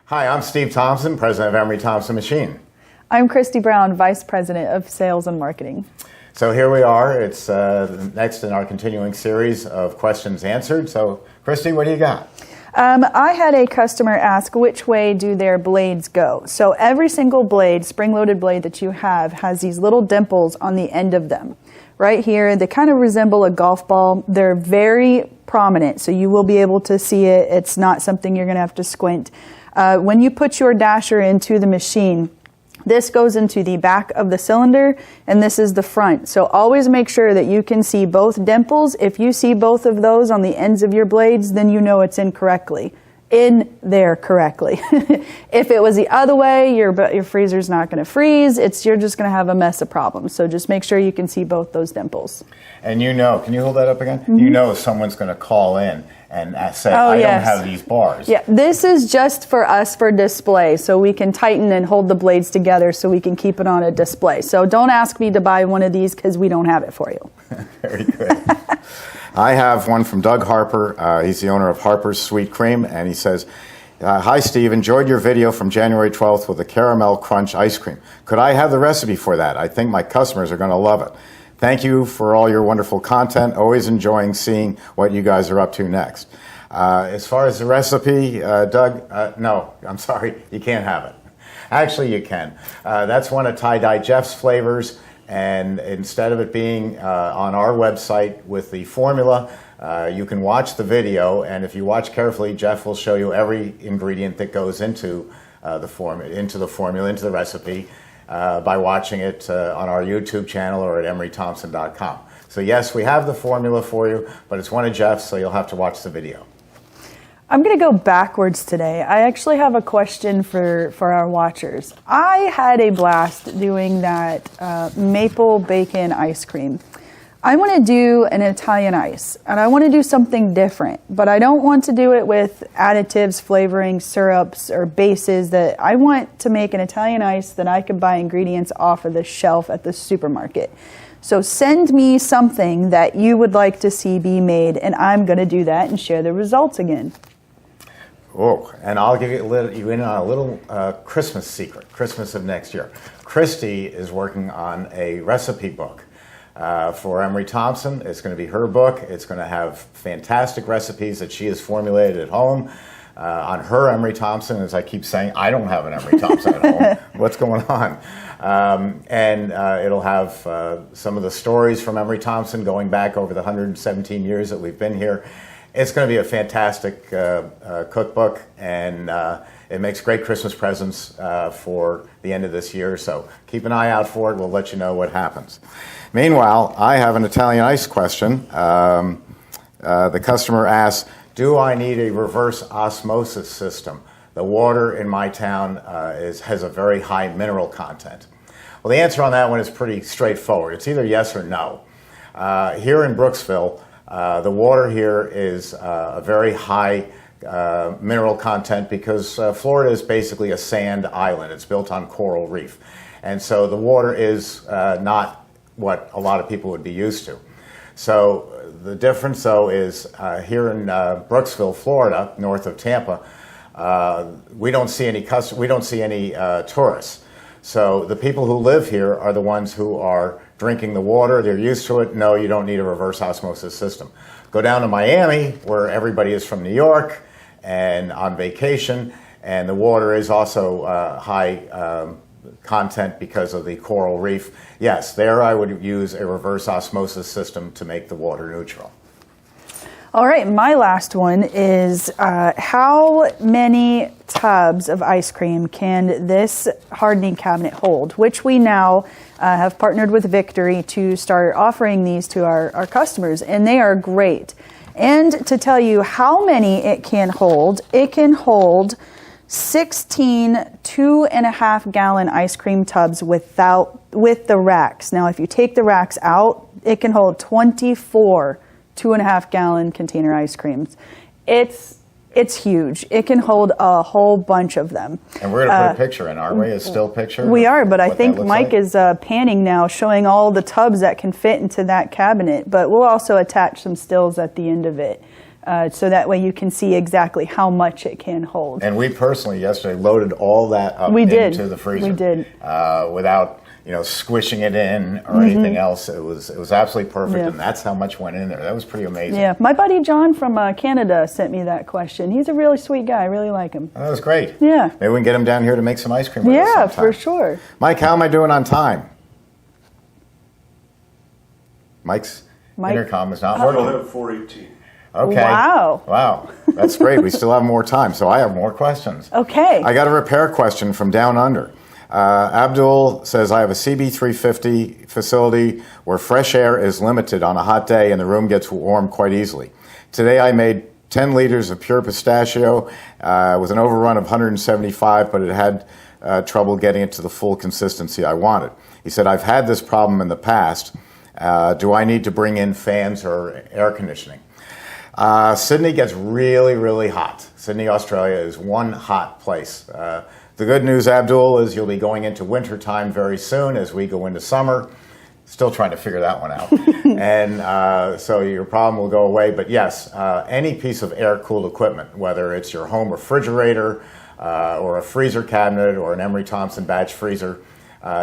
Hi, I'm Steve Thompson, president of Emery Thompson Machine. I'm Christi Brown, vice president of sales and marketing. So here we are. It's next in our continuing series of questions answered. So, Christi, what do you got? I had a customer ask which way do their blades go. So every single blade, spring-loaded blade that you have, has these little dimples on the end of them. Right here, they kind of resemble a golf ball. They're very prominent, so you will be able to see it. It's not something you're going to have to squint. When you put your dasher into the machine, this goes into the back of the cylinder, and this is the front. So always make sure that you can see both dimples. If you see both of those on the ends of your blades, then you know it's in there correctly. If it was the other way, your freezer's not going to freeze. You're just going to have a mess of problems. So just make sure you can see both those dimples. And you know, can you hold that up again? Mm-hmm. You know someone's going to call in and say, yes. don't have these bars. Yeah, this is just for us for display, so we can tighten and hold the blades together so we can keep it on a display. So don't ask me to buy one of these because we don't have it for you. Very good. I have one from Doug Harper. He's the owner of Harper's Sweet Cream, and he says, hi, Steve. Enjoyed your video from January 12th with the caramel crunch ice cream. Could I have the recipe for that? I think my customers are going to love it. Thank you for all your wonderful content. Always enjoying seeing what you guys are up to next. As far as the recipe, Doug, no, I'm sorry, you can't have it. Actually, you can. That's one of Tie-Dye Jeff's flavors, and instead of it being on our website with the formula, you can watch the video, and if you watch carefully, Jeff will show you every ingredient that goes into the recipe. By watching it on our YouTube channel or at emerythompson.com. So yes, we have the formula for you, but it's one of Jeff's, so you'll have to watch the video. I'm going to go backwards today. I actually have a question for our watchers. I had a blast doing that maple bacon ice cream. I want to do an Italian ice, and I want to do something different, but I don't want to do it with additives, flavoring, syrups, or bases. That I want to make an Italian ice that I could buy ingredients off of the shelf at the supermarket. So send me something that you would like to see be made, and I'm going to do that and share the results again. Oh, and I'll give you in on a little Christmas secret, Christmas of next year. Christi is working on a recipe book. For Emery Thompson. It's going to be her book. It's going to have fantastic recipes that she has formulated at home on her Emery Thompson. As I keep saying, I don't have an Emery Thompson at home. What's going on? And it'll have some of the stories from Emery Thompson going back over the 117 years that we've been here. It's going to be a fantastic cookbook, and it makes great Christmas presents for the end of this year. So keep an eye out for it. We'll let you know what happens. Meanwhile, I have an Italian ice question. The customer asks, do I need a reverse osmosis system? The water in my town has a very high mineral content. Well, the answer on that one is pretty straightforward. It's either yes or no. Here in Brooksville, the water here is a very high mineral content because Florida is basically a sand island. It's built on coral reef. And so the water is not what a lot of people would be used to. So the difference, though, is here in Brooksville, Florida, north of Tampa, we don't see any tourists. So the people who live here are the ones who are drinking the water. They're used to it. No, you don't need a reverse osmosis system. Go down to Miami, where everybody is from New York and on vacation, and the water is also high content because of the coral reef. Yes, there I would use a reverse osmosis system to make the water neutral. All right, my last one is how many tubs of ice cream can this hardening cabinet hold, which we now have partnered with Victory to start offering these to our customers, and they are great. And to tell you how many it can hold 16 2.5-gallon ice cream tubs with the racks. Now, if you take the racks out, it can hold 24 2.5-gallon container ice creams. It's It's huge. It can hold a whole bunch of them. And we're going to put a picture in, aren't we? A still picture? We are, but I think Mike like? is panning now, showing all the tubs that can fit into that cabinet. But we'll also attach some stills at the end of it. So that way you can see exactly how much it can hold. And we personally yesterday loaded all that up into the freezer. We did. Without squishing it in or anything else. It was absolutely perfect, and that's how much went in there. That was pretty amazing. Yeah, my buddy John from Canada sent me that question. He's a really sweet guy. I really like him. That was great. Yeah. Maybe we can get him down here to make some ice cream with us Yeah, sometime. for sure. Mike, how am I doing on time? Mike's intercom is not working. We'll have 4:18. Okay. Wow. That's great. We still have more time, so I have more questions. Okay. I got a repair question from down under. Abdul says, I have a CB350 facility where fresh air is limited on a hot day and the room gets warm quite easily. Today I made 10 liters of pure pistachio with an overrun of 175, but it had trouble getting it to the full consistency I wanted. He said, I've had this problem in the past. Do I need to bring in fans or air conditioning? Sydney gets really, really hot. Sydney, Australia is one hot place. The good news, Abdul, is you'll be going into winter time very soon as we go into summer. Still trying to figure that one out. And so your problem will go away. But yes, any piece of air-cooled equipment, whether it's your home refrigerator or a freezer cabinet or an Emery Thompson batch freezer,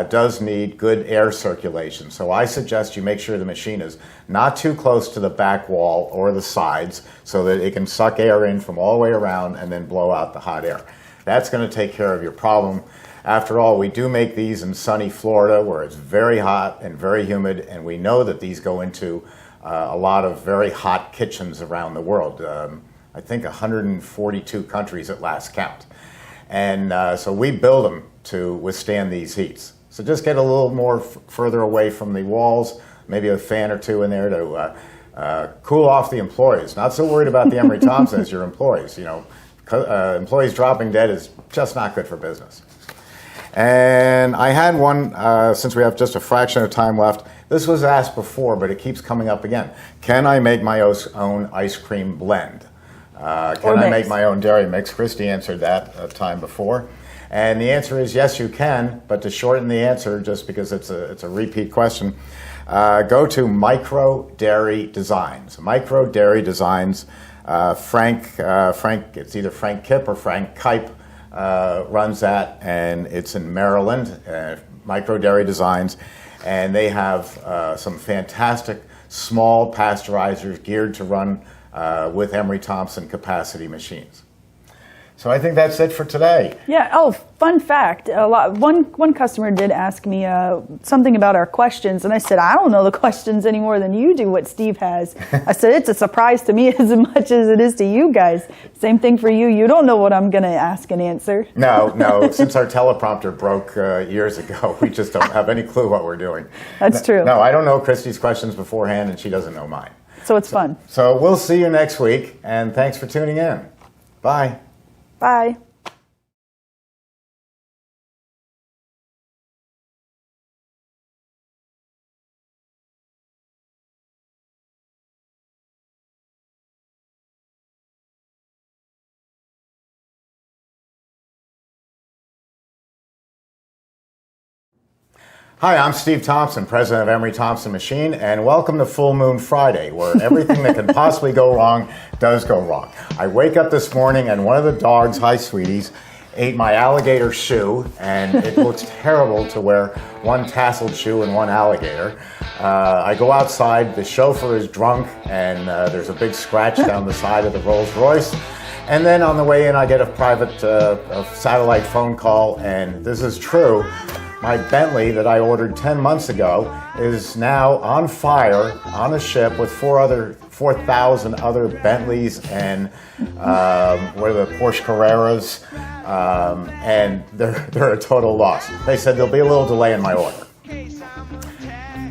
does need good air circulation. So I suggest you make sure the machine is not too close to the back wall or the sides so that it can suck air in from all the way around and then blow out the hot air. That's going to take care of your problem. After all, we do make these in sunny Florida where it's very hot and very humid, and we know that these go into a lot of very hot kitchens around the world. I think 142 countries at last count. And so we build them to withstand these heats. So just get a little more further away from the walls, maybe a fan or two in there to cool off the employees. Not so worried about the Emery Thompson as your employees. Employees dropping dead is just not good for business. And I had one, since we have just a fraction of time left. This was asked before, but it keeps coming up again. Can I make my own ice cream blend? Can I make my own dairy mix? Christi answered that a time before. And the answer is yes, you can. But to shorten the answer, just because it's a repeat question, go to Micro Dairy Designs. Micro Dairy Designs. Frank, it's either Frank Kipp or Frank Kipe runs that, and it's in Maryland. Micro Dairy Designs, and they have some fantastic small pasteurizers geared to run with Emery Thompson capacity machines. So I think that's it for today. Yeah. Oh, fun fact. One customer did ask me something about our questions, and I said, I don't know the questions any more than you do what Steve has. I said, it's a surprise to me as much as it is to you guys. Same thing for you. You don't know what I'm going to ask and answer. No. Since our teleprompter broke years ago, we just don't have any clue what we're doing. That's true. No, I don't know Christi's questions beforehand, and she doesn't know mine. So it's fun. So we'll see you next week, and thanks for tuning in. Bye. Bye. Hi, I'm Steve Thompson, president of Emery Thompson Machine, and welcome to Full Moon Friday, where everything that can possibly go wrong does go wrong. I wake up this morning and one of the dogs, hi sweeties, ate my alligator shoe, and it looks terrible to wear one tasseled shoe and one alligator. I go outside, the chauffeur is drunk, and there's a big scratch down the side of the Rolls Royce. And then on the way in, I get a private satellite phone call, and this is true. My Bentley that I ordered 10 months ago is now on fire on a ship with 4,000 other Bentleys and what are the Porsche Carreras, and they're a total loss. They said there'll be a little delay in my order.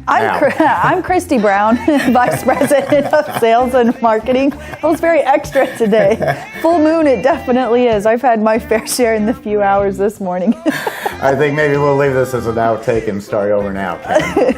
I'm Christi Brown, Vice President of Sales and Marketing. It was very extra today. Full moon, it definitely is. I've had my fair share in the few hours this morning. I think maybe we'll leave this as an outtake and start over now, Ken.